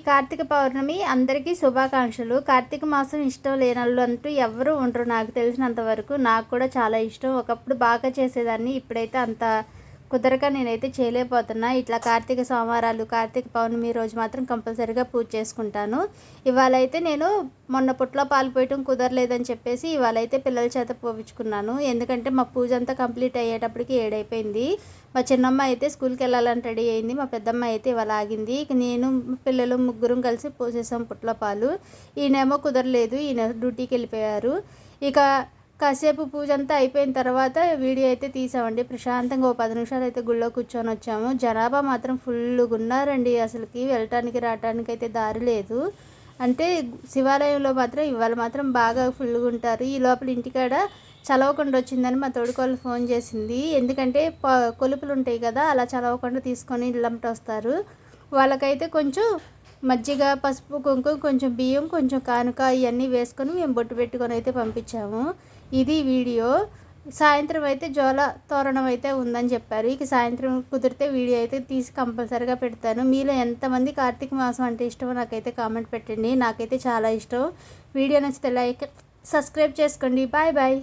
కార్తీక పౌర్ణమి అందరికీ శుభాకాంక్షలు. కార్తీక మాసం ఇష్టం లేనోళ్ళు అంటూ ఎవ్వరూ ఉండరు నాకు తెలిసినంత వరకు. నాకు కూడా చాలా ఇష్టం. ఒకప్పుడు బాగా చేసేదాన్ని. ఇప్పుడైతే అంత కుదరక నేనైతే చేయలేకపోతున్నా. ఇట్లా కార్తీక సోమవారాలు, కార్తీక పౌర్ణమి రోజు మాత్రం కంపల్సరీగా పూజ చేసుకుంటాను. ఇవాళైతే నేను మొన్న పుట్లో పాలు పోయటం కుదరలేదని చెప్పేసి ఇవాళైతే పిల్లల చేత పోపించుకున్నాను. ఎందుకంటే మా పూజ అంతా కంప్లీట్ అయ్యేటప్పటికి 7 అయిపోయింది. మా చిన్నమ్మ అయితే స్కూల్కి వెళ్ళాలని రెడీ అయింది. మా పెద్దమ్మ అయితే ఇవాళ ఆగింది. ఇక నేను పిల్లలు ముగ్గురం కలిసి పోసేసాం పుట్లో పాలు. ఈయనేమో కుదరలేదు, ఈయన డ్యూటీకి వెళ్ళిపోయారు. ఇక కాసేపు పూజ అంతా అయిపోయిన తర్వాత వీడియో అయితే తీసామండి. ప్రశాంతంగా 10 నిమిషాలు అయితే గుళ్ళో కూర్చొని వచ్చాము. జనాభా మాత్రం ఫుల్గా ఉన్నారండి. అసలుకి వెళ్ళటానికి రావటానికి అయితే దారి లేదు. అంటే శివాలయంలో మాత్రం ఇవాళ మాత్రం బాగా ఫుల్గా ఉంటారు. ఈ లోపల ఇంటికాడ చలవకుండా వచ్చిందని మా తోడుకోళ్ళు ఫోన్ చేసింది. ఎందుకంటే కొలుపులు ఉంటాయి కదా, అలా చలవకుండా తీసుకొని ఇళ్ళంట వస్తారు. వాళ్ళకైతే కొంచెం మజ్జిగ, పసుపు, కుంకుమ, కొంచెం బియ్యం, కొంచెం కానుక ఇవన్నీ వేసుకొని మేము బొట్టు పెట్టుకొని అయితే పంపించాము. ఇది వీడియో. సాయంత్రం అయితే జోల తోరణం అయితే ఉందని చెప్పారు. ఇక సాయంత్రం కుదిరితే వీడియో అయితే తీసి కంపల్సరీగా పెడతాను. మీలో ఎంతమంది కార్తీక మాసం అంటే ఇష్టమో నాకైతే కామెంట్ పెట్టండి. నాకైతే చాలా ఇష్టం. వీడియో నచ్చితే లైక్, సబ్స్క్రైబ్ చేసుకోండి. Bye bye.